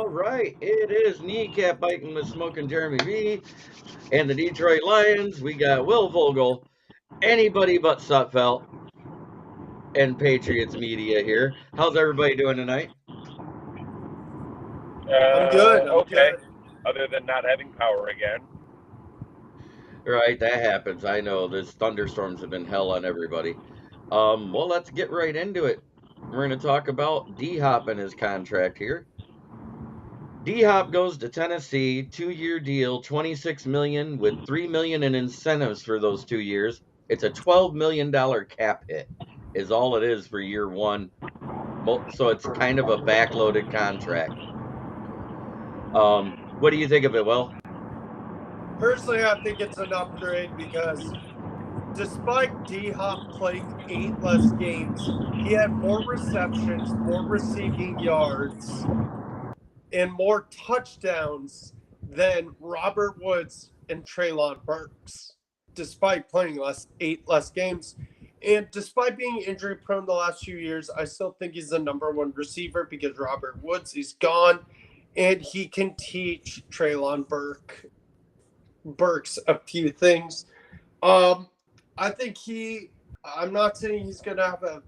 All right, it is Kneecap Biking with Smoke and Jeremy V. And the Detroit Lions, we got Will Vogel, anybody but Sutfelt, and Patriots media here. How's everybody doing tonight? I'm good. Okay. Other than not having power again. Right, that happens. I know. These thunderstorms have been hell on everybody. Well, let's get right into it. We're going to talk about DHop and his contract here. DHop goes to Tennessee, 2-year deal, $26 million with $3 million in incentives for those 2 years. It's a $12 million cap hit, is all it is for year one. So it's kind of a backloaded contract. What do you think of it, Will? Personally, I think it's an upgrade because despite DHop playing 8 less games, he had more receptions, more receiving yards, and more touchdowns than Robert Woods and Treylon Burks, despite playing 8 less games. And despite being injury prone the last few years, I still think he's the number one receiver because Robert Woods is gone, and he can teach Treylon Burks a few things. I think I'm not saying he's going to have a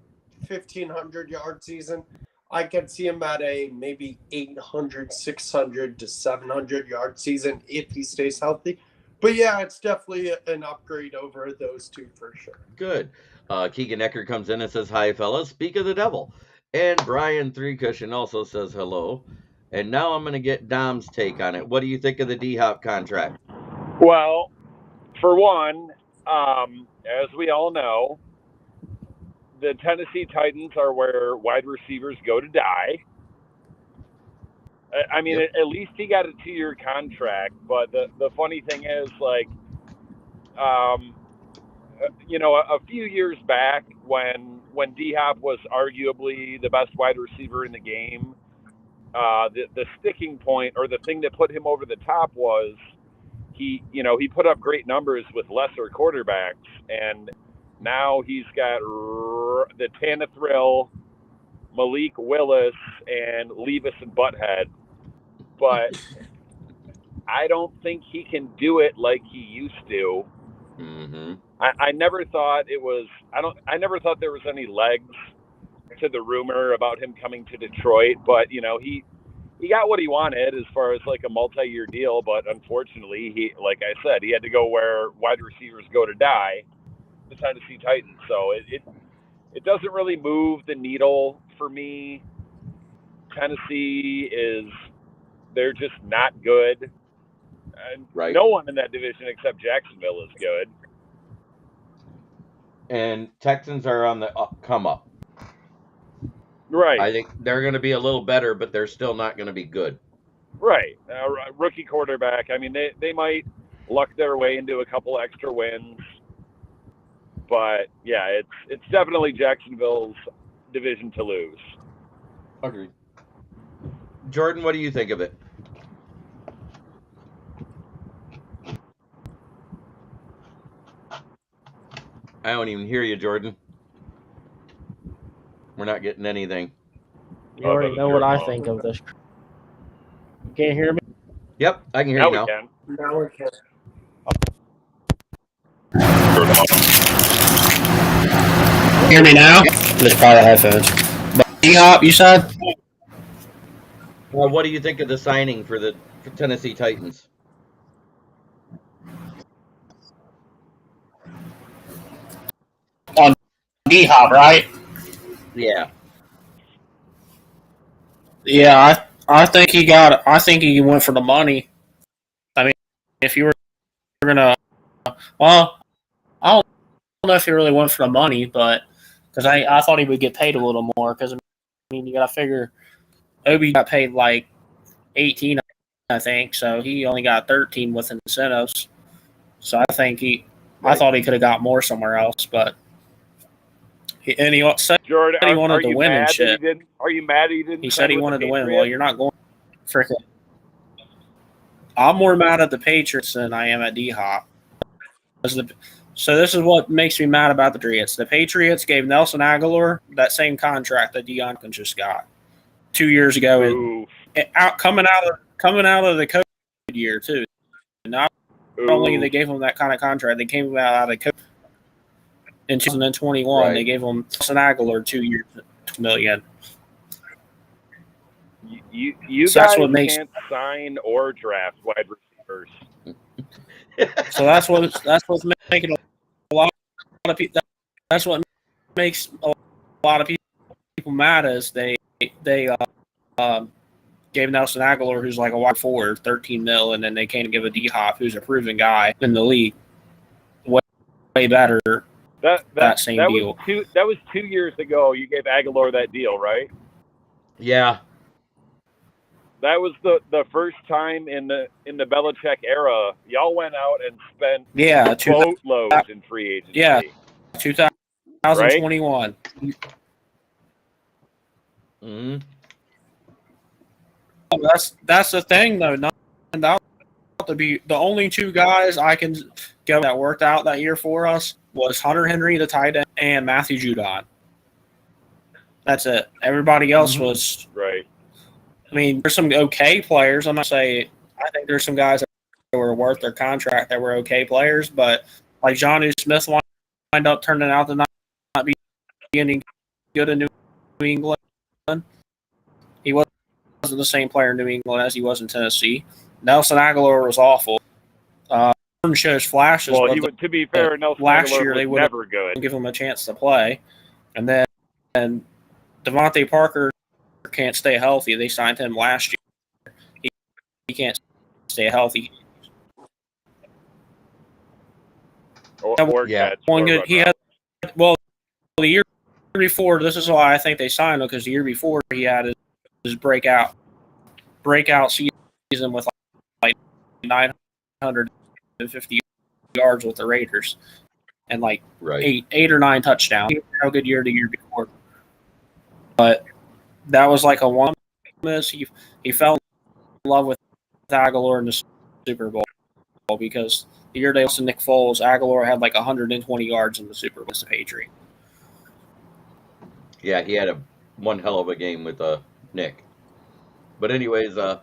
1,500 yard season. I could see him at a maybe 800, 600 to 700 yard season if he stays healthy. But yeah, it's definitely an upgrade over those two for sure. Good. Keegan Ecker comes in and says, "Hi, fellas. Speak of the devil." And Brian Three Cushion also says hello. And now I'm going to get Dom's take on it. What do you think of the DHop contract? Well, for one, as we all know, the Tennessee Titans are where wide receivers go to die. I mean, Yep. at least he got a 2-year contract. But the funny thing is, like, a few years back when DHop was arguably the best wide receiver in the game, the sticking point or the thing that put him over the top was he put up great numbers with lesser quarterbacks, and now he's got the Tanithrill, Malik Willis, and Levis and Butthead, but I don't think he can do it like he used to. Mm-hmm. I never thought it was. I never thought there was any legs to the rumor about him coming to Detroit, but he got what he wanted as far as like a multi-year deal. But unfortunately, like I said, he had to go where wide receivers go to die, the Tennessee Titans. So it doesn't really move the needle for me. Tennessee they're just not good. And right. No one in that division except Jacksonville is good. And Texans are on the come up. Right. I think they're going to be a little better, but they're still not going to be good. Right. Rookie quarterback. I mean, they might luck their way into a couple extra wins. But, yeah, it's definitely Jacksonville's division to lose. Agreed. Jordan, what do you think of it? I don't even hear you, Jordan. We're not getting anything. You already know what I think of this. You can't hear me? Yep, I can hear you now. Now we can. Hear me now? It's probably headphones. But DHop, you said? Well, what do you think of the signing for the Tennessee Titans? On DHop, right? Yeah. Yeah, I think he went for the money. I mean, if you were gonna, well, I don't know if he really went for the money, but because I thought he would get paid a little more. Because I mean, you gotta figure Obi got paid like 18, I think, so he only got 13 with incentives. So I think I thought he could have got more somewhere else, but. And he said Jordan, he wanted to win and shit. Are you mad he didn't? He said he wanted to win. Well, you're not going freaking. I'm more mad at the Patriots than I am at DHop. So this is what makes me mad about the Patriots. The Patriots gave Nelson Aguilar that same contract that Deion just got 2 years ago coming out of the COVID year too. Not only they gave him that kind of contract, they came out of COVID in 2021. Right. They gave him Nelson Aguilar 2 years, $2 million. You So guys can't sign or draft wide receivers. So that's what's making a lot of people. That's what makes a lot of people mad is they gave Nelson Aguilar, who's like a wide forward, 13 mil, and then they can't give a DHop, who's a proven guy in the league, way better. That same deal. That was 2 years ago. You gave Aguilar that deal, right? Yeah. That was the first time in the Belichick era y'all went out and spent boatloads in free agency. Yeah, 2021. Right? Mm-hmm. That's the thing though. Not to be the only two guys I can go that worked out that year for us was Hunter Henry, the tight end, and Matthew Judon. That's it. Everybody else was right. I mean, there's some okay players. I'm not saying I think there's some guys that were worth their contract that were okay players, but like Jonnu Smith wind up turning out to not be any good in New England. He wasn't the same player in New England as he was in Tennessee. Nelson Aguilar was awful. Shows flashes. Well, to be fair, Nelson last Aguilar year was they would never good. Give him a chance to play, and then Devontae Parker can't stay healthy. They signed him last year. He can't stay healthy. One good. He had the year before. This is why I think they signed him because the year before he had his breakout season with like 950 yards with the Raiders and like eight or nine touchdowns. He had a good year the year before, but that was like a one miss. He fell in love with Aguilar in the Super Bowl because the year they lost to Nick Foles, Aguilar had like 120 yards in the Super Bowl as the Patriot. Yeah, he had one hell of a game with Nick. But anyways, I'm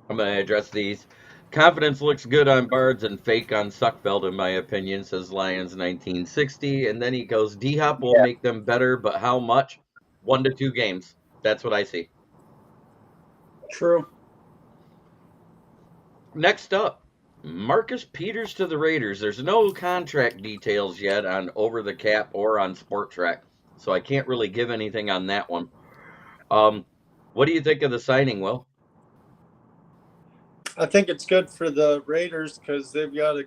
going to address these. Confidence looks good on Bards and fake on Suckfeld, in my opinion, says Lions 1960. And then he goes, DHop will make them better, but how much? 1 to 2 games. That's what I see. True. Next up, Marcus Peters to the Raiders. There's no contract details yet on Over the Cap or on Sport Track, so I can't really give anything on that one. What do you think of the signing, Will? I think it's good for the Raiders because they've got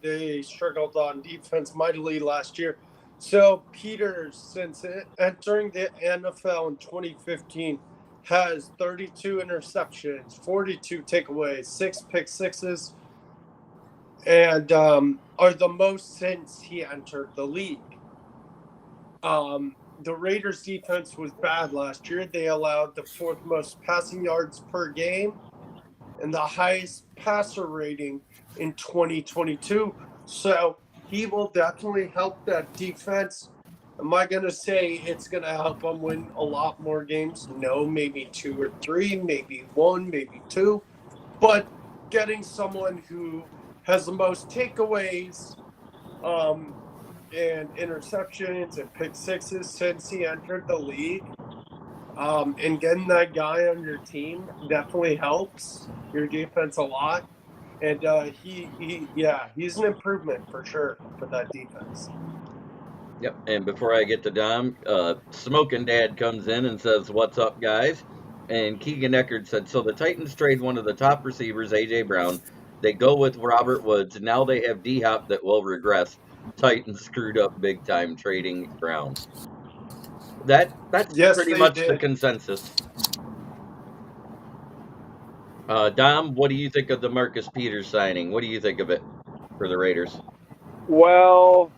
they struggled on defense mightily last year. So Peters, since entering the NFL in 2015, has 32 interceptions, 42 takeaways, 6 pick sixes, and are the most since he entered the league. The Raiders' defense was bad last year. They allowed the 4th most passing yards per game and the highest passer rating in 2022. So he will definitely help that defense. Am I going to say it's going to help them win a lot more games? No, maybe 2 or 3, maybe 1, maybe 2. But getting someone who has the most takeaways and interceptions and pick sixes since he entered the league, and getting that guy on your team definitely helps your defense a lot. And he's an improvement for sure for that defense. Yep. And before I get to Dom, Smoking Dad comes in and says, "What's up, guys?" And Keegan Eckert said, "So the Titans trade one of the top receivers, A.J. Brown. They go with Robert Woods. Now they have DHop that will regress. Titans screwed up big time trading Brown." That's pretty much the consensus. Dom, what do you think of the Marcus Peters signing? What do you think of it for the Raiders? Well,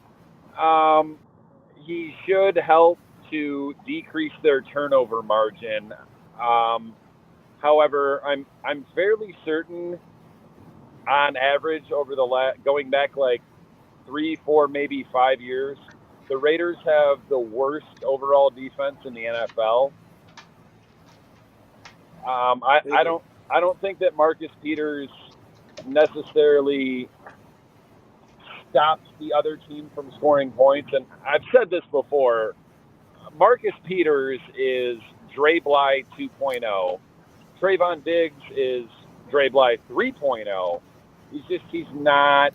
he should help to decrease their turnover margin. However, I'm fairly certain, on average, over going back like 3, 4, maybe 5 years, the Raiders have the worst overall defense in the NFL. I don't think that Marcus Peters necessarily stops the other team from scoring points. And I've said this before. Marcus Peters is Dre Bly 2.0. Trayvon Diggs is Dre Bly 3.0. He's not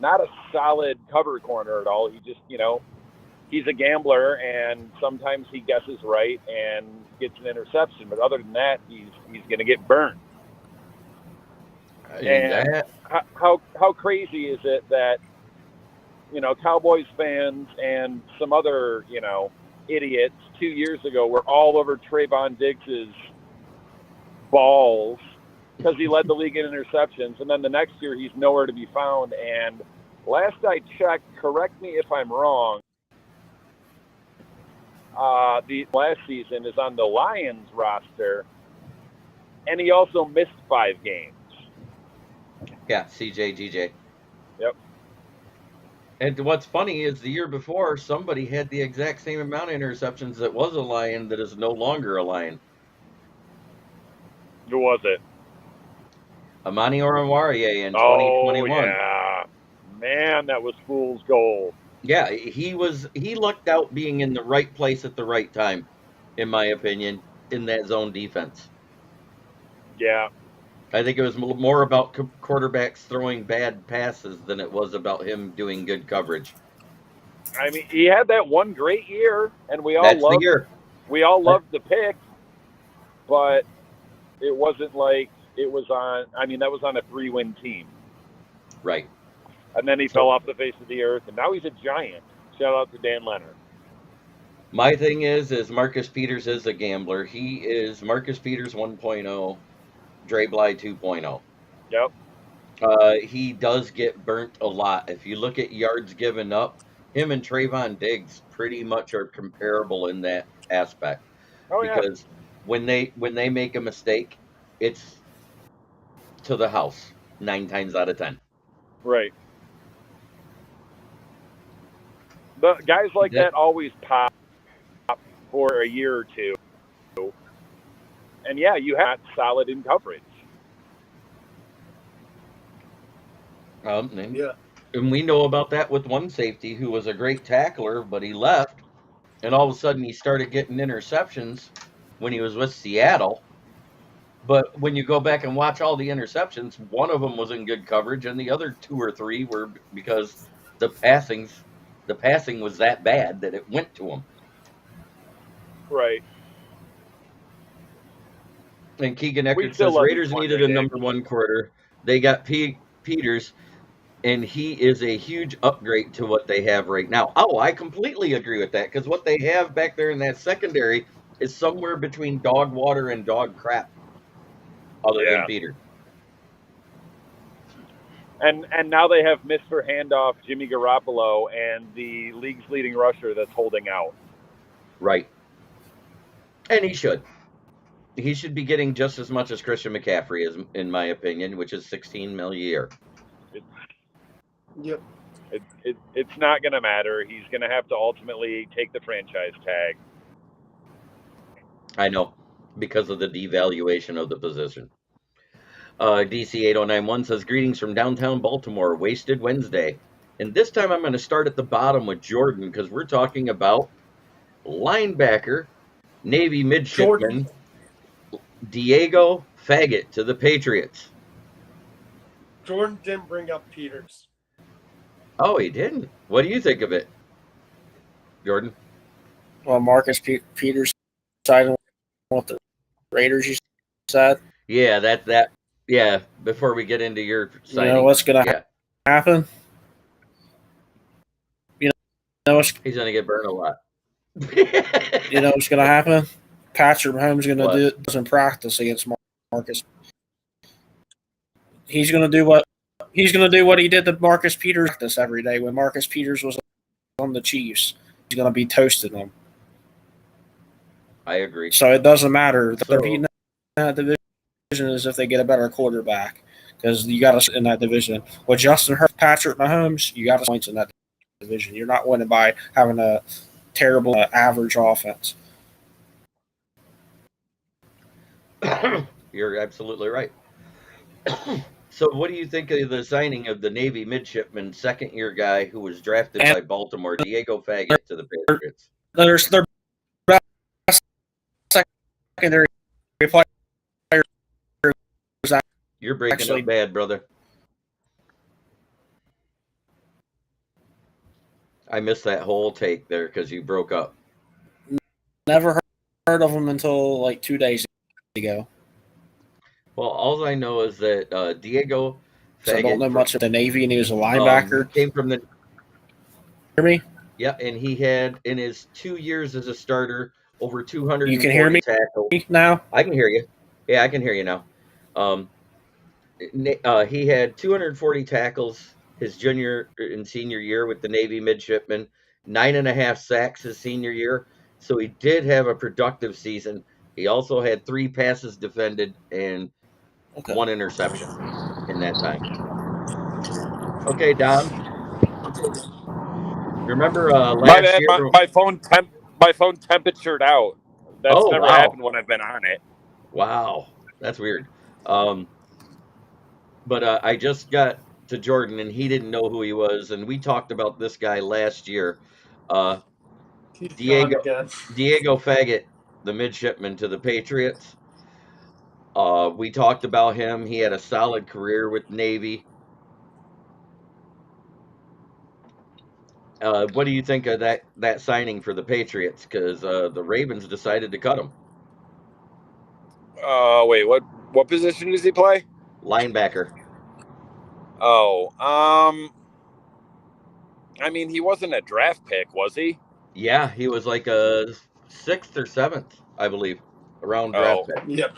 a solid cover corner at all. He just, he's a gambler, and sometimes he guesses right and gets an interception. But other than that, he's going to get burned. And how crazy is it that Cowboys fans and some other idiots 2 years ago were all over Trayvon Diggs's balls because he led the league in interceptions, and then the next year he's nowhere to be found. And last I checked, correct me if I'm wrong, the last season is on the Lions roster, and he also missed 5 games. Yeah, CJ. Yep. And what's funny is the year before, somebody had the exact same amount of interceptions that was a Lion that is no longer a Lion. Who was it? Amani Oruwariye in 2021. Oh, yeah. Man, that was fool's gold. Yeah, he lucked out being in the right place at the right time, in my opinion, in that zone defense. Yeah. I think it was more about quarterbacks throwing bad passes than it was about him doing good coverage. I mean, he had that one great year, and we all loved the pick, but it wasn't like it was on. I mean, that was on a 3-win team, right? And then he fell off the face of the earth, and now he's a giant. Shout out to Dan Leonard. My thing is Marcus Peters is a gambler. He is Marcus Peters 1.0. Dre Bly 2.0. Yep. He does get burnt a lot. If you look at yards given up, him and Trayvon Diggs pretty much are comparable in that aspect. Oh, because when they make a mistake, it's to the house 9 times out of 10. Right. The guys like that always pop for a year or two. And yeah, you have solid in coverage. And we know about that with one safety who was a great tackler, but he left, and all of a sudden he started getting interceptions when he was with Seattle. But when you go back and watch all the interceptions, one of them was in good coverage, and the other 2 or 3 were because the passing was that bad that it went to him. Right. And Keegan Eckert says Raiders needed a number 1 quarter. They got Peters, and he is a huge upgrade to what they have right now. Oh, I completely agree with that, because what they have back there in that secondary is somewhere between dog water and dog crap, other than Peter. And now they have Mr. Handoff, Jimmy Garoppolo, and the league's leading rusher that's holding out. Right. And he should. He should be getting just as much as Christian McCaffrey is, in my opinion, which is $16 million a year. Yep. It's not going to matter. He's going to have to ultimately take the franchise tag. I know, because of the devaluation of the position. DC8091 says, greetings from downtown Baltimore, Wasted Wednesday. And this time I'm going to start at the bottom with Jordan, because we're talking about linebacker, Navy midshipman, Diego Fagot to the Patriots. Jordan didn't bring up Peters. Oh, he didn't? What do you think of it, Jordan? Well, Marcus Peters siding with the Raiders, you said? Yeah, that. Yeah, before we get into your signing. You know what's going to happen? You know what's, he's going to get burned a lot. You know what's going to happen? Patrick Mahomes is going to do it in practice against Marcus. He's going to do what he did to Marcus Peters this every day when Marcus Peters was on the Chiefs. He's going to be toasting them. I agree. So it doesn't matter. They're beating that division as if they get a better quarterback, because you got to in that division. With Justin Herbert, Patrick Mahomes, you got to points in that division. You're not winning by having a terrible average offense. You're absolutely right. So, what do you think of the signing of the Navy midshipman, second-year guy who was drafted And by Baltimore, Diego Fagot, to the Patriots? there's their best secondary players You're breaking up actually bad, brother. I missed that whole take there because you broke up. never heard of them until like 2 days ago. Well, all I know is that Diego So I don't know Fagot much of the Navy, and he was a he linebacker. came from the Hear me? yeah, and he had in his 2 years as a starter over You can hear 240 me tackles. now? I can hear you. Yeah, I can hear you now. Um, he had 240 tackles his junior and senior year with the Navy midshipmen, 9.5 sacks his senior year. So he did have a productive season. He also had 3 passes defended and Okay. 1 interception in that time. Okay, Don. Remember My last bad. year? My phone temperatured out. That's Oh never wow, happened when I've been on it. wow, that's weird. Um, but I just got to Jordan, and he didn't know who he was, and we talked about this guy last year. Uh, He's gone Diego again. Diego Fagot, the midshipman to the Patriots. We talked about him. He had a solid career with Navy. What do you think of that signing for the Patriots? Because the Ravens decided to cut him. Wait, what position does he play? Linebacker. Oh, I mean, he wasn't a draft pick, was he? Yeah, he was like a sixth or seventh, I believe, around draft Oh, pick. Yep.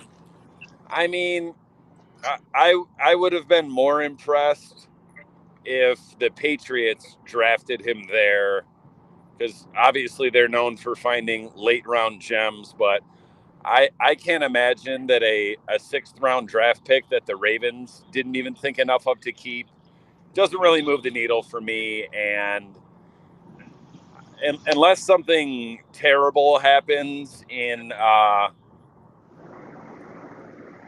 I mean, I would have been more impressed if the Patriots drafted him there, because obviously they're known for finding late round gems, but I can't imagine that a sixth round draft pick that the Ravens didn't even think enough of to keep doesn't really move the needle for me. And unless something terrible happens in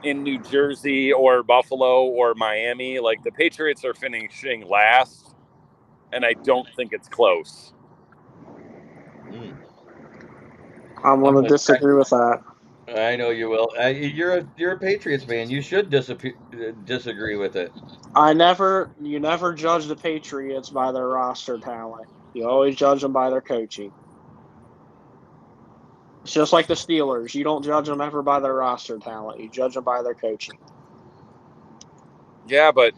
New Jersey or Buffalo or Miami, like, the Patriots are finishing last, and I don't think it's close. Mm. I'm I'm going to with. disagree with that. I know you will. You're a Patriots fan. You should disagree with it. You never judge the Patriots by their roster talent. You always judge them by their coaching. It's just like the Steelers. You don't judge them ever by their roster talent. You judge them by their coaching. Yeah, but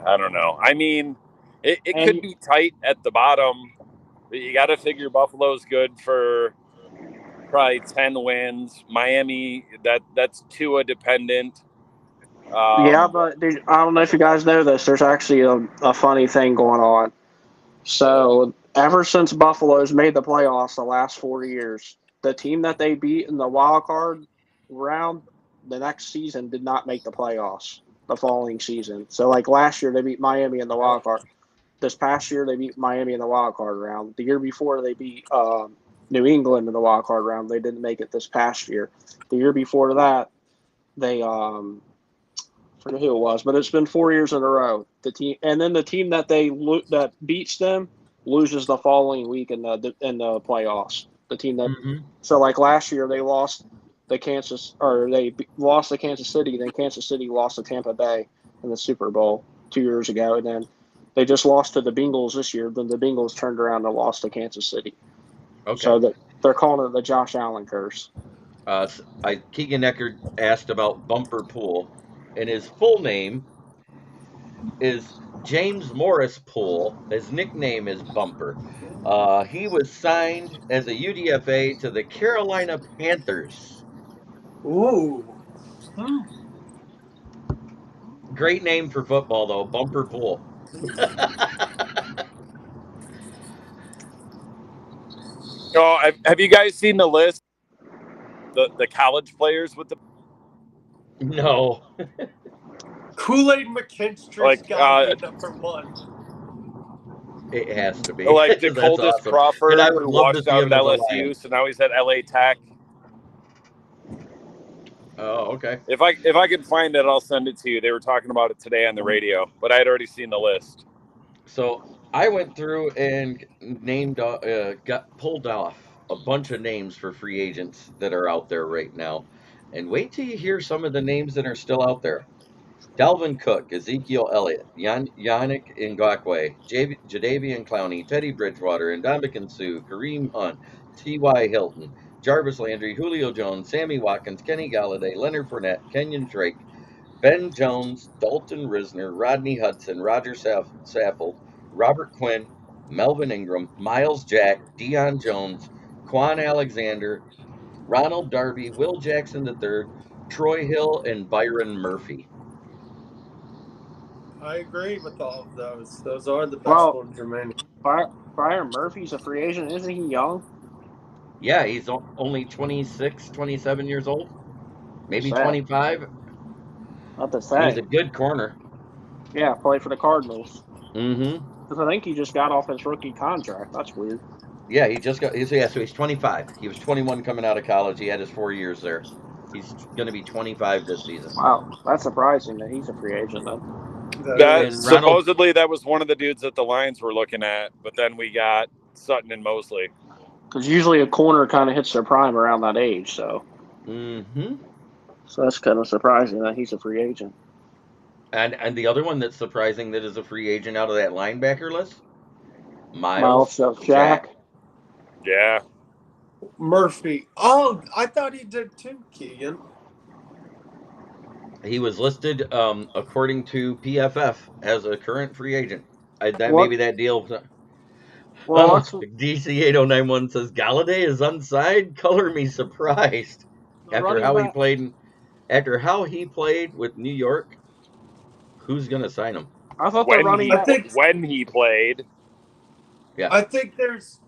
I don't know. I mean, it could be tight at the bottom. But you got to figure Buffalo's good for probably 10 wins. Miami, that's Tua dependent. Yeah, but I don't know if you guys know this. There's actually a funny thing going on. So, ever since Buffalo's made the playoffs the last 4 years, the team that they beat in the wild card round the next season did not make the playoffs the following season. So, like last year, they beat Miami in the wild card. This past year, they beat Miami in the wild card round. The year before, they beat New England in the wild card round. They didn't make it this past year. The year before that, they forget who it was, but it's been 4 years in a row. The team, and then the team that that beats them loses the following week in the playoffs. The team that Hmm. so like last year they lost the Kansas or they lost to Kansas City, then Kansas City lost to Tampa Bay in the Super Bowl 2 years ago, and then they just lost to the Bengals this year. Then the Bengals turned around and lost to Kansas City. Okay. So that they're calling it the Josh Allen curse. Keegan Eckert asked about Bumper Pool, and his full name is James Morris Poole. His nickname is Bumper. He was signed as a UDFA to the Carolina Panthers. Ooh. Great name for football, though, Bumper Pool. Oh, have you guys seen the list? The college players with the No, Kool-Aid McKinstry's like got to be number one. it has to be. like That's DeColdest awesome, and I Crawford, would who love to washed see out him at as a Lion. LSU, so now he's at LA Tech. Oh, okay. If I can find it, I'll send it to you. They were talking about it today on the radio, but I had already seen the list. So I went through and got pulled off a bunch of names for free agents that are out there right now. And wait till you hear some of the names that are still out there. Dalvin Cook, Ezekiel Elliott, Yannick Ngakoue, Jadavian Clowney, Teddy Bridgewater, Ndamukong Suh, Kareem Hunt, T.Y. Hilton, Jarvis Landry, Julio Jones, Sammy Watkins, Kenny Galladay, Leonard Fournette, Kenyon Drake, Ben Jones, Dalton Risner, Rodney Hudson, Roger Saffold, Robert Quinn, Melvin Ingram, Miles Jack, Deion Jones, Quan Alexander, Ronald Darby, Will Jackson III, Troy Hill, and Byron Murphy. I agree with all of those. Those are the best Well, ones remaining. Byron Murphy's a free agent. Isn't he young? Yeah, he's only 26, 27 years old, maybe Sad. 25. Not to And he's say. a good corner. Yeah, play for the Cardinals. Mm-hmm. Because I think he just got off his rookie contract. That's weird. Yeah, he just got. So he's 25. He was 21 coming out of college. He had his 4 years there. He's going to be 25 this season. Wow, that's surprising that he's a free agent then. That And supposedly that was one of the dudes that the Lions were looking at, but then we got Sutton and Mosley. Because usually a corner kind of hits their prime around that age, so Mm-hmm. so that's kind of surprising that he's a free agent. And the other one that's surprising that is a free agent out of that linebacker list, Miles Jack. Yeah. Murphy. Oh, I thought he did too, Keegan. He was listed according to PFF as a current free agent. What? Maybe that deal. Well, DC8091 says Galladay is unsigned. Color me surprised. After how he played with New York, who's gonna sign him? I thought the running back. When he played. Yeah. I think there's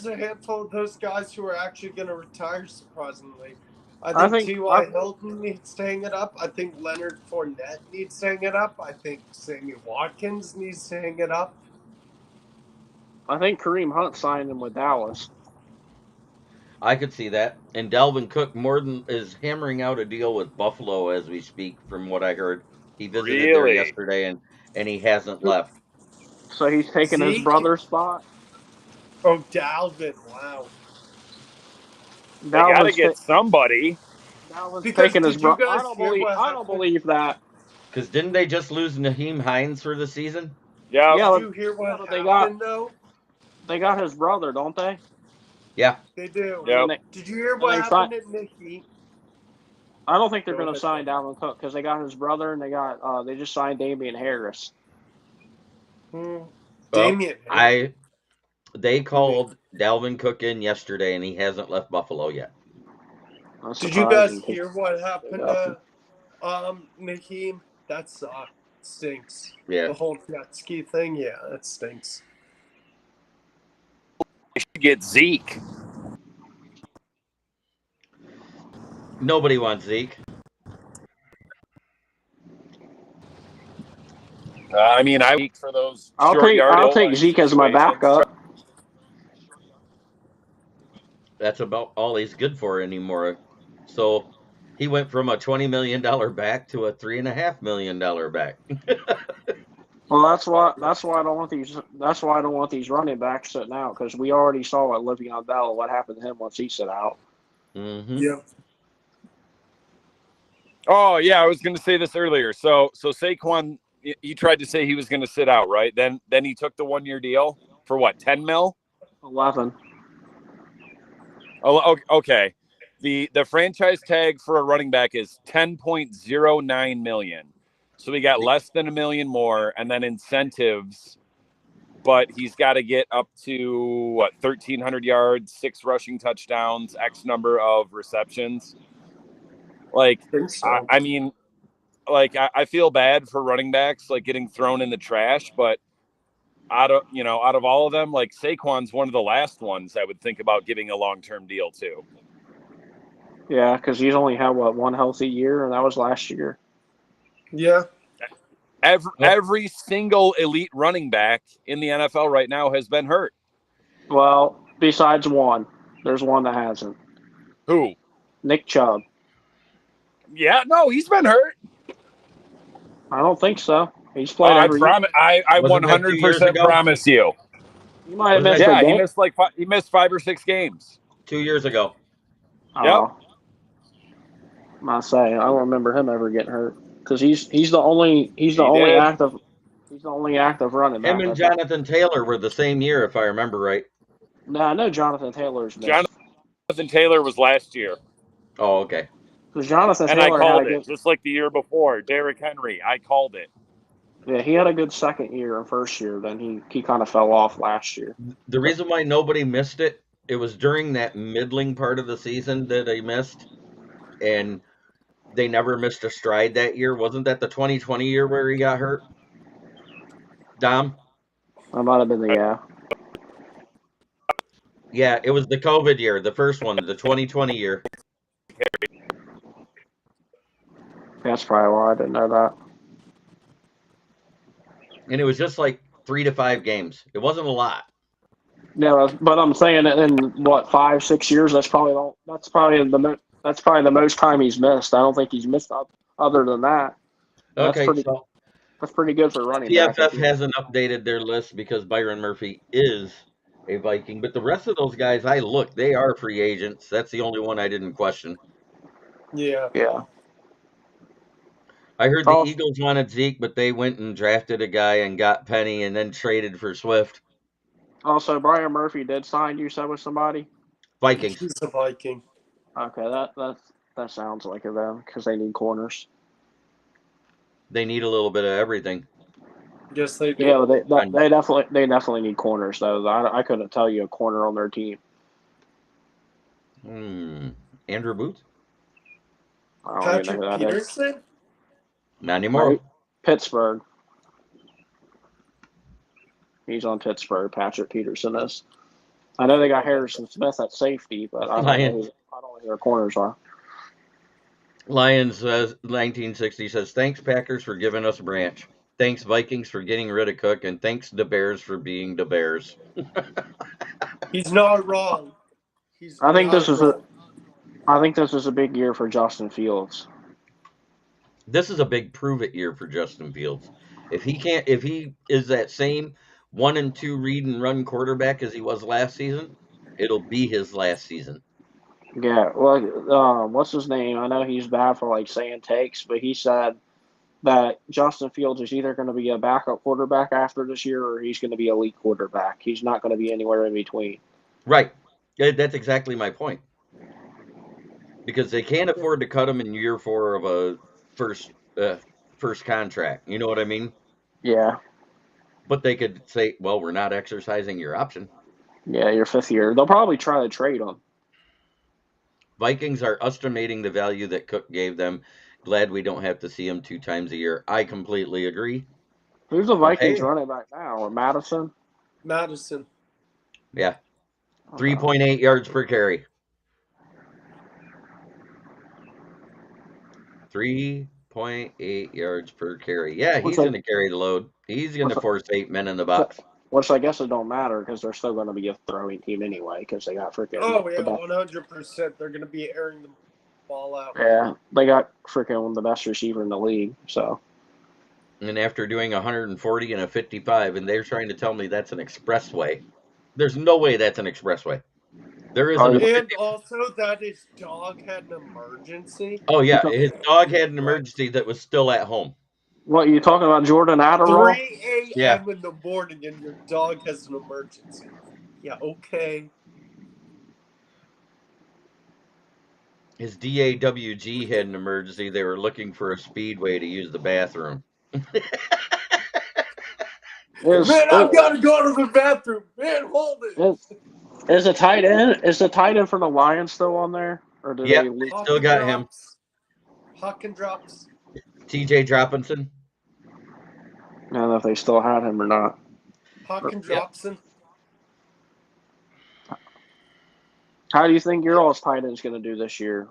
a handful of those guys who are actually going to retire. Surprisingly, I think T.Y. Hilton needs to hang it up. I think Leonard Fournette needs to hang it up. I think Sammy Watkins needs to hang it up. I think Kareem Hunt signed him with Dallas. I could see that. And Dalvin Cook is hammering out a deal with Buffalo as we speak, from what I heard. He visited there yesterday and he hasn't left. So he's taking his brother's spot? Oh, Dalvin, wow. They got to get somebody. Dalvin's taking his brother. I don't believe that. Because didn't they just lose Naheem Hines for the season? Yeah. Did you hear what happened, though? They got his brother, don't they? Yeah. They do. Yep. Did you hear what happened at Mickey? I don't think they're going to sign Dalvin Cook because they got his brother and they just signed Damian Harris. They called Dalvin Cook in yesterday and he hasn't left Buffalo yet. Did you guys hear what happened to Naheem? That sucks. Stinks. Yeah. The whole jet ski thing, yeah, that stinks. You should get Zeke. Nobody wants Zeke. I mean, I weak for those. I'll take Zeke as my backup. That's about all he's good for anymore. So he went from a $20 million back to a $3.5 million back. Well, that's why I don't want these. That's why I don't want these running backs sitting out because we already saw at Le'Veon Bell what happened to him once he sit out. Mm-hmm. Yep. Oh yeah, I was going to say this earlier. So Saquon, you tried to say he was going to sit out, right? Then he took the 1-year deal for what? 10 mil? 11. Oh, okay. The franchise tag for a running back is $10.09 million. So we got less than $1 million more, and then incentives. But he's got to get up to 1,300 yards, 6 rushing touchdowns, X number of receptions. Like, I mean, like I feel bad for running backs like getting thrown in the trash, but out of all of them, like Saquon's one of the last ones I would think about giving a long-term deal to. Yeah, because he's only had one healthy year, and that was last year. Yeah. Every single elite running back in the NFL right now has been hurt. Well, besides one, there's one that hasn't. Who? Nick Chubb. Yeah, no, he's been hurt. I don't think so. He's played I every year. promise. I Wasn't that 2 years 100% ago? promise you. He might have Wasn't missed that a Yeah, game. he missed 5 or 6 games. 2 years ago? Yep. I say I don't remember him ever getting hurt because he's the only He did. active running Him back. and Jonathan Taylor were the same year, if I remember right. No, I know Jonathan Taylor's missed Jonathan Taylor was last year. Oh, okay. because Jonathan And I Taylor had a called good. it, just like the year before. Derrick Henry, I called it. Yeah, he had a good second year and first year. Then he kind of fell off last year. The reason why nobody missed it, it was during that middling part of the season that they missed, and they never missed a stride that year. Wasn't that the 2020 year where he got hurt? Dom? That might have been the Yeah, it was the COVID year, the first one, the 2020 year. That's probably why I didn't know that. And it was just like 3 to 5 games. It wasn't a lot. Yeah, but I'm saying that in what 5-6 years, that's probably the most time he's missed. I don't think he's missed other than that. That's Okay, so pretty good for running back. PFF hasn't updated their list because Byron Murphy is a Viking, but the rest of those guys, they are free agents. That's the only one I didn't question. Yeah. Yeah. I heard the Eagles wanted Zeke, but they went and drafted a guy and got Penny and then traded for Swift. Also, Brian Murphy did sign, you said, with somebody? Vikings. He's a Viking. Okay, that sounds like it then, because they need corners. They need a little bit of everything. Yes, they do. Yeah, they definitely need corners though. I couldn't tell you a corner on their team. Andrew Booth? I don't Patrick even know who that is. Peterson? Not anymore. Right? Pittsburgh. He's on Pittsburgh. Patrick Peterson is. I know they got Harrison Smith at safety, but I don't know who their corners are. Lions says 1960 says, thanks Packers for giving us Branch. Thanks Vikings for getting rid of Cook, and thanks the Bears for being the Bears. He's not wrong. I think this is a big year for Justin Fields. This is a big prove it year for Justin Fields. If he is that same 1 and 2 read and run quarterback as he was last season, it'll be his last season. Yeah, well, what's his name? I know he's bad for like saying takes, but he said that Justin Fields is either going to be a backup quarterback after this year or he's going to be elite quarterback. He's not going to be anywhere in between. Right. That's exactly my point. Because they can't afford to cut him in year 4 of a first contract. You know what I mean? Yeah. But they could say, well, we're not exercising your option. Yeah, your 5th year. They'll probably try to trade him. Vikings are estimating the value that Cook gave them. Glad we don't have to see him 2 times a year. I completely agree. Who's the Vikings running back now? Madison? Madison. Yeah. 3.8 yards per carry. 3.8 yards per carry. Yeah, he's going to carry the load. He's going to force 8 men in the box. Which I guess it don't matter because they're still going to be a throwing team anyway because they got freaking. Oh, yeah, 100%. They're going to be airing the ball out. Yeah, they got freaking the best receiver in the league, so. And after doing 140 and a 55, and they're trying to tell me that's an expressway. There's no way that's an expressway. There isn't. And also that his dog had an emergency. Oh, yeah. His dog had an emergency that was still at home. What, you talking about Jordan Adderall? 3 a.m. in the morning and your dog has an emergency. Yeah, okay. His DAWG had an emergency. They were looking for a speedway to use the bathroom. Man, I've got to go to the bathroom. Man, hold it. Is the tight end for the Lions still on there? Or do they still got him. Hawk and drops. TJ Droppinson. I don't know if they still had him or not. Hawk and Dropson. How do you think your all's tight end's going to do this year?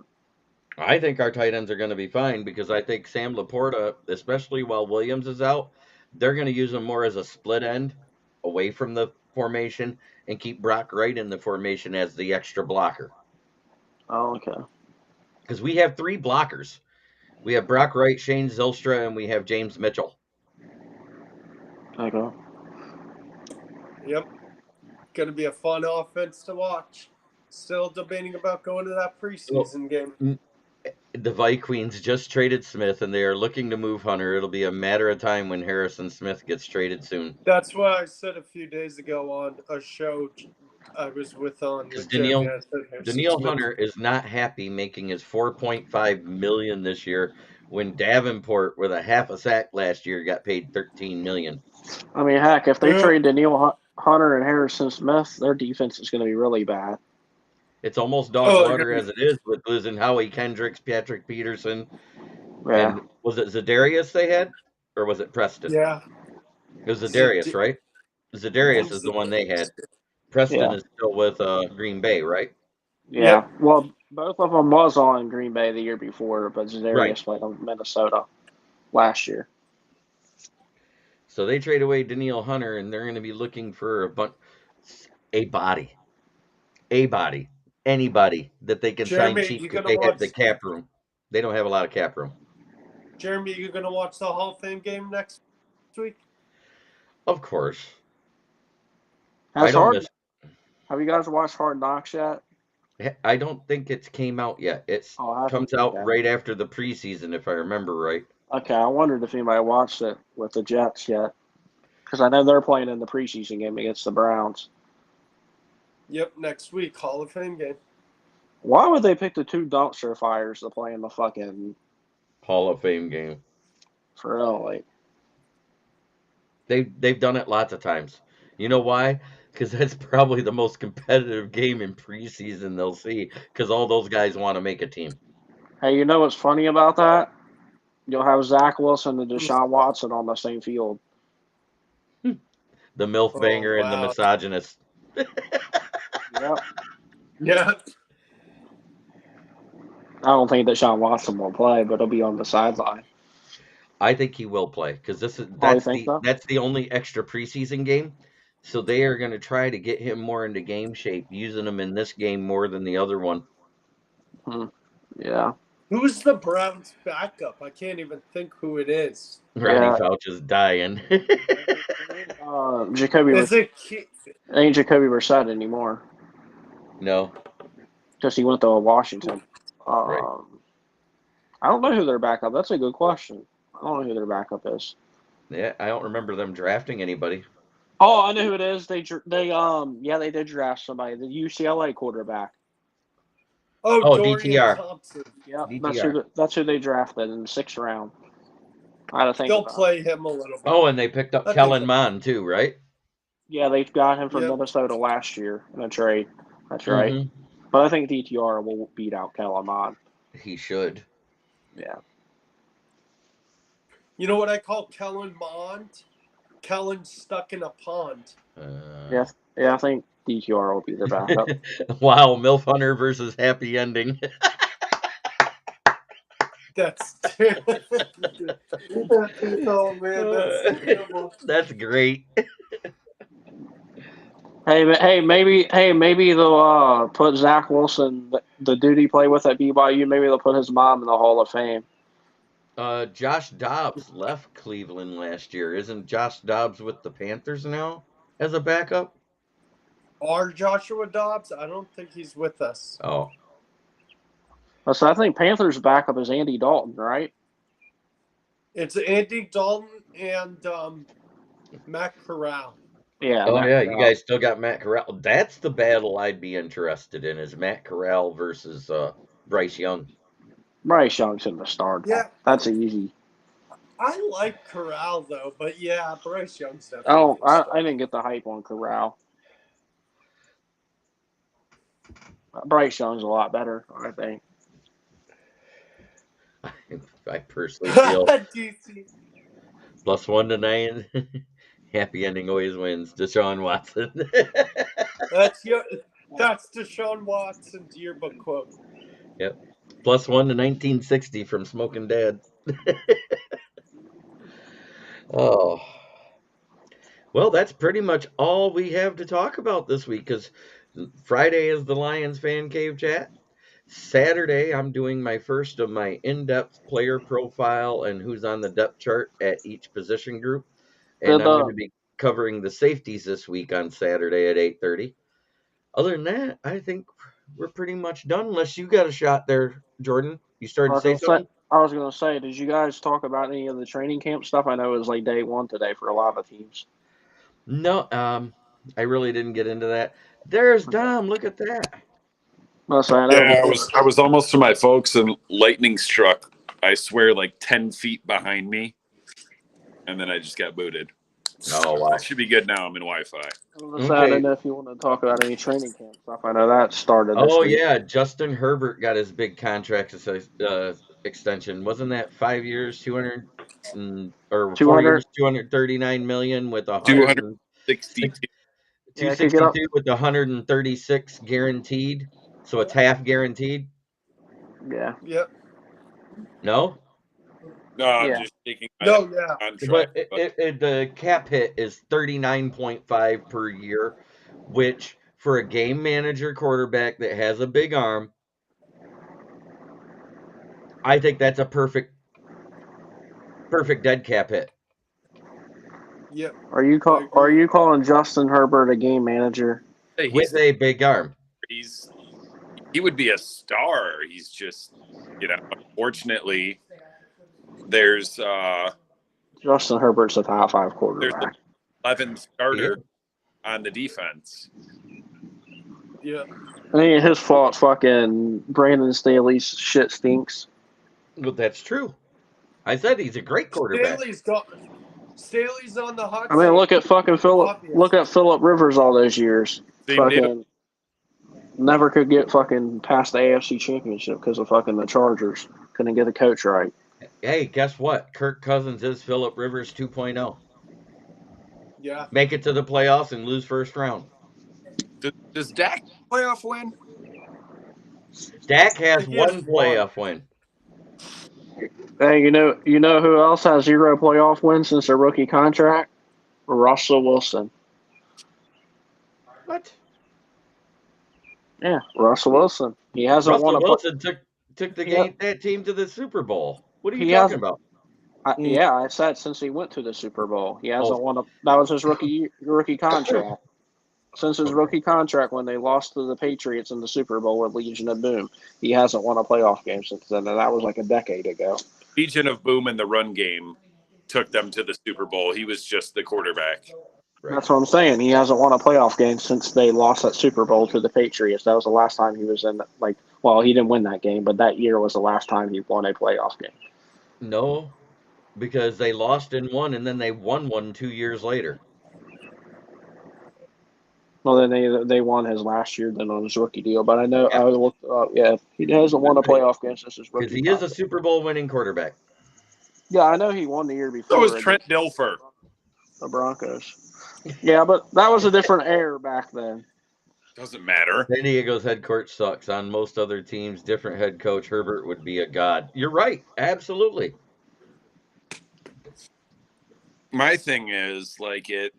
I think our tight ends are going to be fine because I think Sam Laporta, especially while Williams is out, they're going to use him more as a split end away from the formation and keep Brock Wright in the formation as the extra blocker. Oh, okay. Because we have 3 blockers. We have Brock Wright, Shane Zylstra, and we have James Mitchell. Okay. Yep. Going to be a fun offense to watch. Still debating about going to that preseason game. The Vikings just traded Smith, and they are looking to move Hunter. It'll be a matter of time when Harrison Smith gets traded soon. That's what I said a few days ago on a show I was with Because Jeremy. Danielle Hunter is not happy making his $4.5 million this year when Davenport, with a half a sack last year, got paid $13 million. I mean, heck, if they trade Danielle Hunter and Harrison Smith, their defense is going to be really bad. It's almost dog water as it is with losing Howie Kendricks, Patrick Peterson, and was it Za'Darius they had, or was it Preston? Yeah, it was Za'Darius, right? Za'Darius is the one they had. Preston is still with Green Bay, right? Yeah. Yep. Well, both of them was on Green Bay the year before, but Za'Darius played on Minnesota last year. So they trade away Danielle Hunter, and they're going to be looking for a body, anybody that they can sign cheap because they have the cap room. They don't have a lot of cap room. Jeremy, you going to watch the Hall of Fame game next week? Of course. Have you guys watched Hard Knocks yet? I don't think it came out yet. It comes out right after the preseason, if I remember right. Okay, I wondered if anybody watched it with the Jets yet, because I know they're playing in the preseason game against the Browns. Yep, next week, Hall of Fame game. Why would they pick the two dumpster fires to play in the fucking Hall of Fame game? For real, like they've done it lots of times. You know why? Because that's probably the most competitive game in preseason they'll see. Because all those guys want to make a team. Hey, you know what's funny about that? You'll have Zach Wilson and Deshaun Watson on the same field. The MILF banger and the misogynist. Yep. Yeah. I don't think Deshaun Watson will play, but he'll be on the sideline. I think he will play because that's the only extra preseason game. So they are going to try to get him more into game shape, using him in this game more than the other one. Yeah. Who's the Browns' backup? I can't even think who it is. Ronnie Fouch is dying. Jacoby. Ain't Jacoby Brissett anymore. No. Because he went to Washington. Right. I don't know who their backup. That's a good question. I don't know who their backup is. Yeah, I don't remember them drafting anybody. Oh, I know who it is. They did draft somebody. The UCLA quarterback. Oh, DTR. Thompson. Yeah, that's who they drafted in the 6th round. I had to think they'll play him a little bit. Oh, and they picked up Kellen Mond too, right? Yeah, they got him from Minnesota last year in a trade. That's right. Mm-hmm. But I think DTR will beat out Kellen Mond. He should. Yeah. You know what I call Kellen Mond? Kellen stuck in a pond. Yeah, I think DTR will be their backup. Wow, MILF Hunter versus Happy Ending. That's oh man, that's terrible. That's great. Hey, maybe they'll put Zach Wilson, the dude he played with at BYU. Maybe they'll put his mom in the Hall of Fame. Josh Dobbs left Cleveland last year. Isn't Josh Dobbs with the Panthers now as a backup? Or Joshua Dobbs? I don't think he's with us. Oh. So I think Panthers' backup is Andy Dalton, right? It's Andy Dalton and Matt Corral. Yeah. Oh, yeah, you guys still got Matt Corral. That's the battle I'd be interested in, is Matt Corral versus Bryce Young. Bryce Young's in the start. Yeah. That's easy. I like Corral, though, but yeah, Bryce Young's definitely. Oh, I didn't get the hype on Corral. Bryce Young's a lot better, I think. I personally feel +1 to 9. Happy ending always wins. Deshaun Watson. That's Deshaun Watson's yearbook quote. Yep. +1 to 1960 from Smoking Dad. Oh. Well, that's pretty much all we have to talk about this week, because Friday is the Lions Fan Cave chat. Saturday, I'm doing my first of my in-depth player profile and who's on the depth chart at each position group. And Did I'm going to be covering the safeties this week on Saturday at 8:30. Other than that, I think we're pretty much done. Unless you got a shot there, Jordan. You started to say something? I was gonna say, did you guys talk about any of the training camp stuff? I know it was like day one today for a lot of teams. No, I really didn't get into that. There's Okay. Dom. Look at that. I know Yeah, before. I was almost to my folks and lightning struck. I swear, like 10 feet behind me, and then I just got booted. Oh wow. It should be good now. I'm in Wi-Fi. I don't Okay. know if you want to talk about any training camp stuff. I know that started this Oh week. yeah, Justin Herbert got his big contract extension. Wasn't that 5 years, 200 or 4 years, 239 million with 262. 262 with 136 guaranteed. So it's half guaranteed. Yeah. Yep. No, No, I'm Yeah. just taking No, yeah. but contract. the cap hit is 39.5 per year, which for a game manager quarterback that has a big arm, I think that's a perfect dead cap hit. Yep. Are you calling Justin Herbert a game manager? Hey, With a big arm. He would be a star. He's just, unfortunately, there's Justin Herbert's a top 5 quarterback. 11 starter on the defense. Yeah. I think his fault. Fucking Brandon Staley's shit stinks. Well, that's true. I said he's a great quarterback. Staley's on the hot seat. I mean, look at fucking Philip. Obvious. Look at Philip Rivers all those years. Fucking never could get fucking past the AFC Championship because of fucking the Chargers. Couldn't get the coach right. Hey, guess what? Kirk Cousins is Philip Rivers 2.0. Yeah. Make it to the playoffs and lose first round. Does Dak playoff win? Dak has one playoff win. Hey, you know who else has 0 playoff wins since their rookie contract? Russell Wilson. What? Yeah, Russell Wilson. He hasn't won a. Wilson took that team to the Super Bowl. What are you talking about? Yeah, I said since he went to the Super Bowl, he hasn't won a. That was his rookie contract. Since his rookie contract, when they lost to the Patriots in the Super Bowl with Legion of Boom, he hasn't won a playoff game since then, and that was like a decade ago. Legion of Boom in the run game took them to the Super Bowl. He was just the quarterback. Right. That's what I'm saying. He hasn't won a playoff game since they lost that Super Bowl to the Patriots. That was the last time he was in. He didn't win that game, but that year was the last time he won a playoff game. No, because they lost in one, and then they won one 2 years later. Well, then they won his last year then on his rookie deal. But I know I looked up. Yeah, he hasn't won a playoff game since his rookie. Because he is a Super Bowl winning quarterback. Yeah, I know he won the year before. So was Trent Dilfer. The Broncos. Yeah, but that was a different era back then. Doesn't matter. San Diego's head coach sucks. On most other teams, different head coach, Herbert would be a god. You're right. Absolutely. My thing is, it.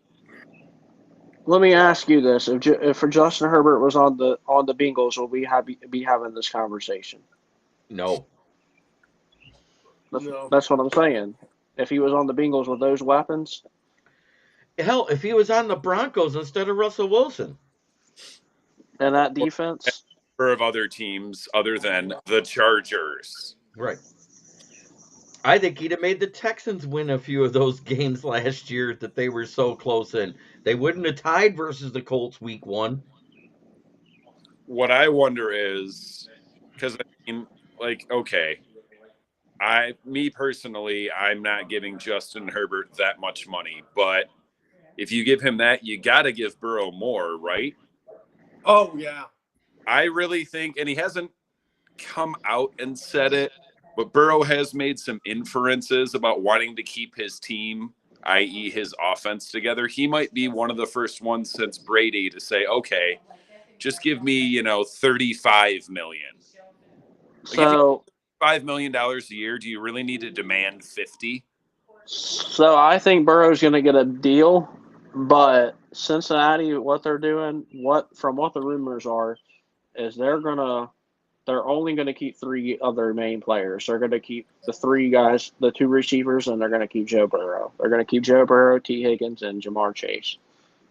Let me ask you this: if Justin Herbert was on the Bengals, will we be having this conversation? No. That's what I'm saying. If he was on the Bengals with those weapons, hell, if he was on the Broncos instead of Russell Wilson, and that defense, of other teams other than the Chargers, right? I think he'd have made the Texans win a few of those games last year that they were so close in. They wouldn't have tied versus the Colts week 1. What I wonder is, because okay, me personally, I'm not giving Justin Herbert that much money, but if you give him that, you got to give Burrow more, right? Oh, yeah. I really think, and he hasn't come out and said it, but Burrow has made some inferences about wanting to keep his team, i.e. his offense, together. He might be one of the first ones since Brady to say, okay, just give me, $35 million. So $5 million a year, do you really need to demand 50? So I think Burrow's going to get a deal, but Cincinnati, what they're doing, from what the rumors are, is they're going to they're only going to keep three of their main players. They're going to keep the three guys, the two receivers, and they're going to keep Joe Burrow. They're going to keep Joe Burrow, T. Higgins, and Jamar Chase.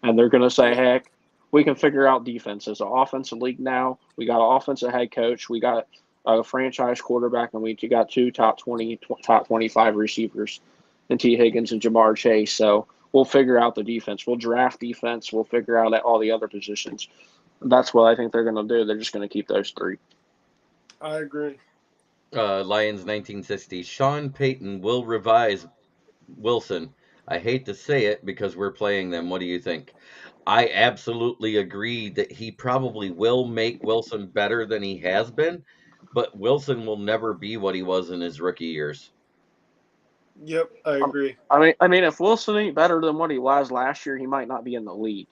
And they're going to say, heck, we can figure out defense. It's an offensive league now. We got an offensive head coach. We got a franchise quarterback, and we got two top 25 receivers in T. Higgins and Jamar Chase. So we'll figure out the defense. We'll draft defense. We'll figure out all the other positions. That's what I think they're going to do. They're just going to keep those three. I agree. Lions 1960. Sean Payton will revise Wilson. I hate to say it because we're playing them. What do you think? I absolutely agree that he probably will make Wilson better than he has been, but Wilson will never be what he was in his rookie years. Yep, I agree. I mean, if Wilson ain't better than what he was last year, he might not be in the league.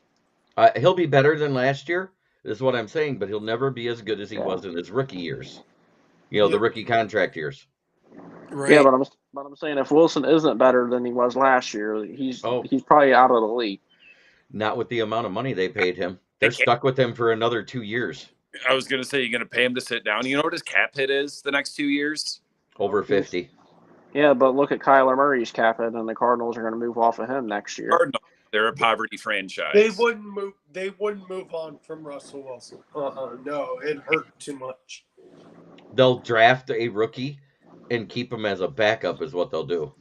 He'll be better than last year, is what I'm saying, but he'll never be as good as he was in his rookie years. The rookie contract years. Right. Yeah, but I'm saying if Wilson isn't better than he was last year, he's probably out of the league. Not with the amount of money they paid him. They're stuck with him for another 2 years. I was going to say, you're going to pay him to sit down. You know what his cap hit is the next 2 years? Over 50. Yeah, but look at Kyler Murray's cap hit, and the Cardinals are going to move off of him next year. Cardinals, they're a poverty franchise. They wouldn't move on from Russell Wilson. No, it hurt too much. They'll draft a rookie and keep him as a backup is what they'll do.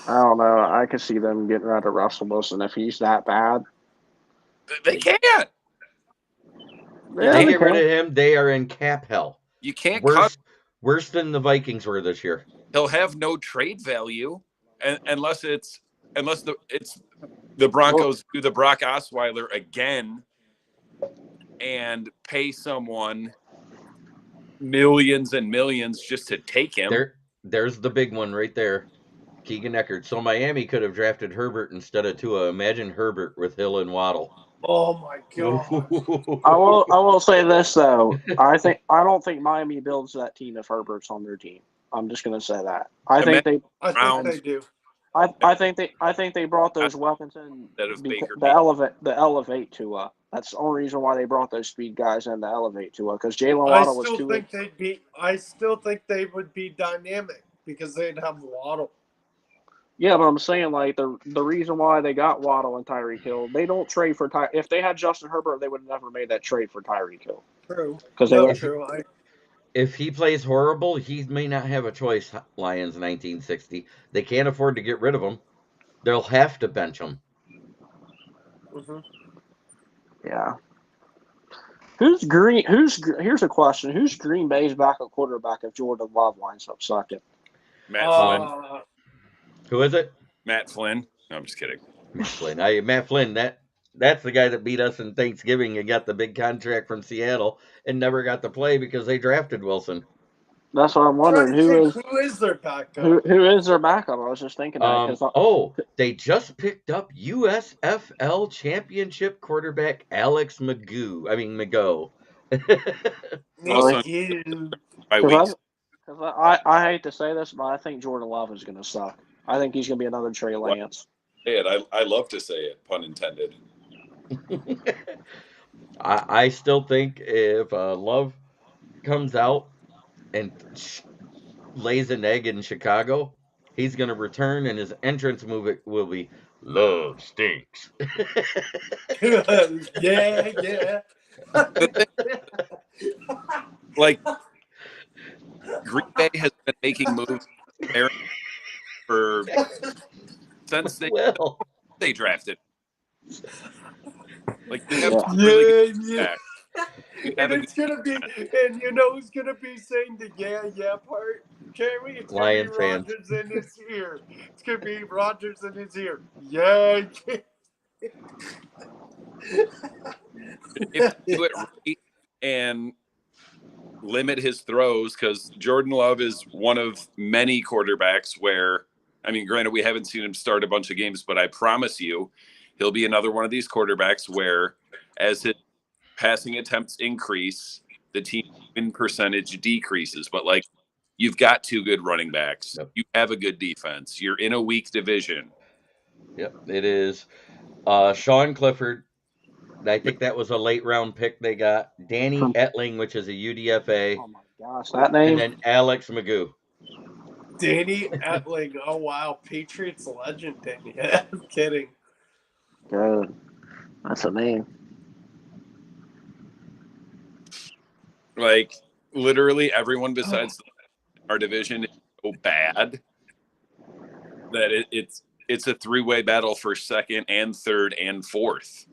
I don't know. I could see them getting rid of Russell Wilson if he's that bad. They can't. They get rid of him, they are in cap hell. You can't worse than the Vikings were this year. He'll have no trade value unless the Broncos do the Brock Osweiler again and pay someone millions and millions just to take him. There's the big one right there. Keegan Eckert. So Miami could have drafted Herbert instead of Tua. Imagine Herbert with Hill and Waddle. Oh my God! I will say this though. I don't think Miami builds that team if Herbert's on their team. I'm just going to say that. I think they do. I think they brought those weapons in to elevate Tua. That's the only reason why they brought those speed guys in to elevate Tua, because Jalen Waddle was too. I still think they would be dynamic because they'd have Waddle. Yeah, but I'm saying like the reason why they got Waddle and Tyreek Hill, they don't trade for Ty. If they had Justin Herbert, they would have never made that trade for Tyreek Hill. True. True. If he plays horrible, he may not have a choice. Lions 1960. They can't afford to get rid of him. They'll have to bench him. Mm-hmm. Yeah. Here's a question. Who's Green Bay's backup quarterback if Jordan Love winds up sucking? Matt Flynn. Who is it? Matt Flynn. No, I'm just kidding. Matt Flynn. Matt Flynn, that's the guy that beat us in Thanksgiving and got the big contract from Seattle and never got to play because they drafted Wilson. That's what I'm wondering. Who is their backup? Who is their backup? I was just thinking that. They just picked up USFL championship quarterback Alex Mago. I hate to say this, but I think Jordan Love is going to suck. I think he's going to be another Trey Lance. I love to say it, pun intended. I still think if Love comes out and lays an egg in Chicago, he's going to return and his entrance move will be "Love stinks." Yeah. Like Green Bay has been making moves for since they drafted. Like they have really good and it's gonna be, and you know who's gonna be saying the yeah part? Carrie, it's gonna Lion be fans. Rodgers in his ear. It's gonna be Rodgers in his ear. Yeah. If you do it right and limit his throws, because Jordan Love is one of many quarterbacks where, I mean, granted, we haven't seen him start a bunch of games, but I promise you he'll be another one of these quarterbacks where as his passing attempts increase, the team win percentage decreases. But like, you've got two good running backs. Yep. You have a good defense. You're in a weak division. Yep, it is. Sean Clifford I think that was a late round pick they got. Danny From Etling, which is a UDFA, oh my gosh, that and name. then Alex Magoo. Danny Etling. Oh wow, Patriots legend Danny. I'm kidding. Good. That's a name. Like literally everyone besides our division is so bad that it's a three-way battle for second and third and fourth.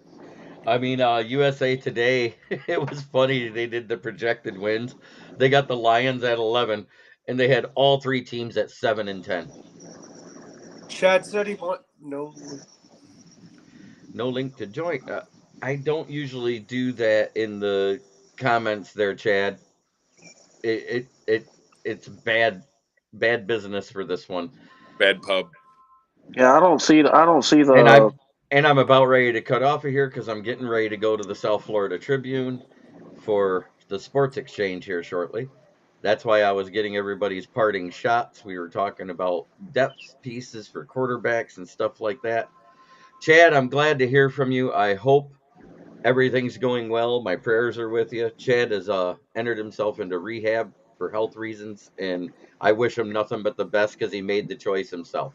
I mean, USA Today, it was funny. They did the projected wins. They got the Lions at 11, and they had all three teams at 7 and 10. Chad said he want no. No link to join. I don't usually do that in the comments there, Chad. It's bad business for this one. Bad pub. Yeah, I don't see And the. I'm about ready to cut off of here because I'm getting ready to go to the South Florida Tribune for the sports exchange here shortly. That's why I was getting everybody's parting shots. We were talking about depth pieces for quarterbacks and stuff like that. Chad, I'm glad to hear from you. I hope everything's going well. My prayers are with you. Chad has entered himself into rehab for health reasons, and I wish him nothing but the best because he made the choice himself.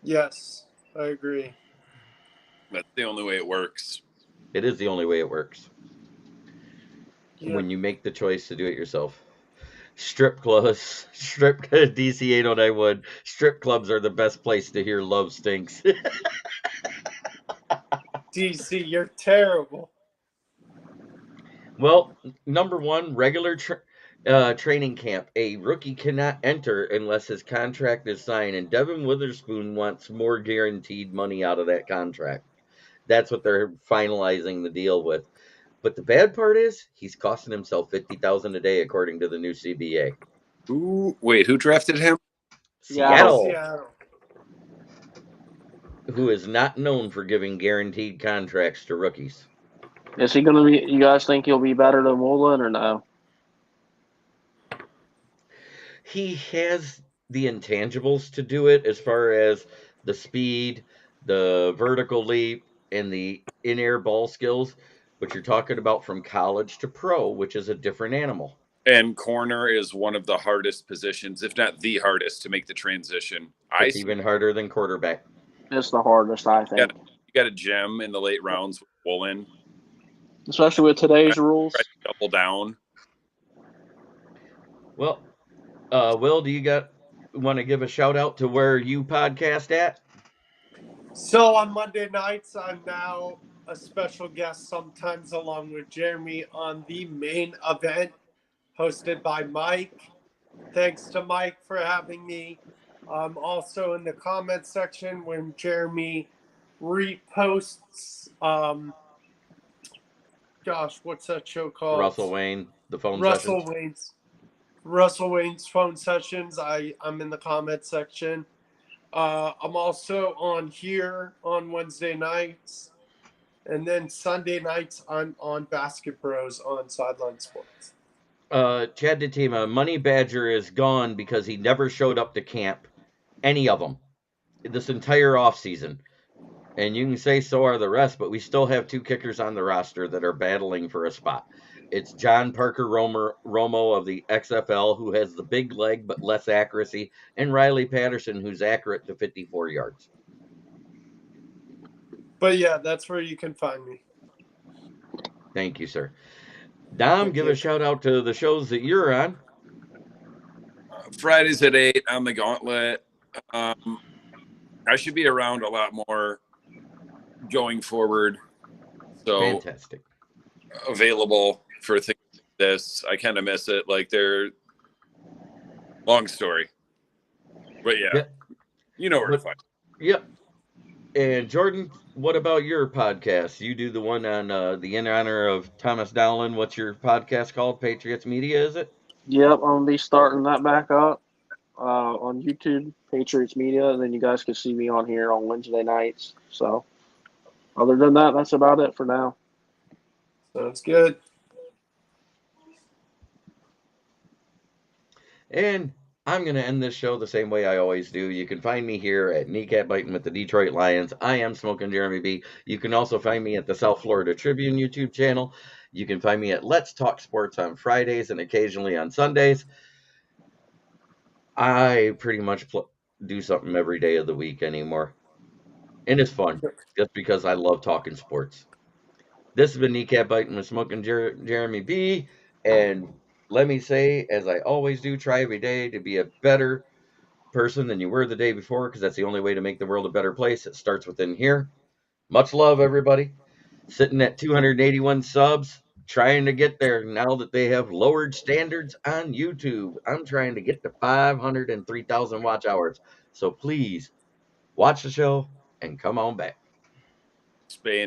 Yes, I agree. That's the only way it works. It is the only way it works Yeah. when you make the choice to do it yourself. Strip clubs, DC 8091. Strip clubs are the best place to hear love stinks. DC, you're terrible. Well, number one, regular training camp. A rookie cannot enter unless his contract is signed, and Devin Witherspoon wants more guaranteed money out of that contract. That's what they're finalizing the deal with. But the bad part is he's costing himself $50,000 a day, according to the new CBA. Who drafted him? Seattle, Seattle. who is not known for giving guaranteed contracts to rookies. Is he going to be? You guys think he'll be better than Woolen or no? He has the intangibles to do it as far as the speed, the vertical leap, and the in-air ball skills, but you're talking about from college to pro, which is a different animal. And corner is one of the hardest positions, if not the hardest, to make the transition. It's even harder than quarterback. It's the hardest, I think. You got a gem in the late rounds with Woolen. Especially with today's rules. Double down. Well, Will, do you want to give a shout out to where you podcast at? So on Monday nights, I'm now a special guest, sometimes along with Jeremy, on the main event hosted by Mike. Thanks to Mike for having me. Also in the comment section when Jeremy reposts, what's that show called? Russell Wayne, the phone sessions. Russell Wayne's phone sessions. I'm in the comment section. I'm also on here on Wednesday nights. And then Sunday nights, I'm on Basket Bros on Sideline Sports. Chad DeTima, Money Badger is gone because he never showed up to camp. Any of them. This entire offseason. And you can say so are the rest, but we still have two kickers on the roster that are battling for a spot. It's John Parker Romo of the XFL, who has the big leg but less accuracy, and Riley Patterson, who's accurate to 54 yards. But yeah, that's where you can find me. Thank you, sir. Dom, give a shout out to the shows that you're on. Fridays at 8 on the Gauntlet. I should be around a lot more going forward. So fantastic. Available for things like this. I kind of miss it. Like they're long story. But yeah. You know where to find it. Yep. And Jordan, what about your podcast? You do the one on the in honor of Thomas Dowling. What's your podcast called? Patriots Media, is it? Yep, I'm going to be starting that back up on YouTube, Patriots Media, and then you guys can see me on here on Wednesday nights. So other than that, that's about it for now. Sounds good. And I'm going to end this show the same way I always do. You can find me here at Kneecap Biting with the Detroit Lions. I am Smoking Jeremy B. You can also find me at the South Florida Tribune YouTube channel. You can find me at Let's Talk Sports on Fridays and occasionally on Sundays. I pretty much do something every day of the week anymore. And it's fun just because I love talking sports. This has been Kneecap Biting with Smoking Jeremy B. And let me say, as I always do, try every day to be a better person than you were the day before, because that's the only way to make the world a better place. It starts within here. Much love, everybody. Sitting at 281 subs, trying to get there now that they have lowered standards on YouTube. I'm trying to get to 503,000 watch hours. So please watch the show and come on back. Spain.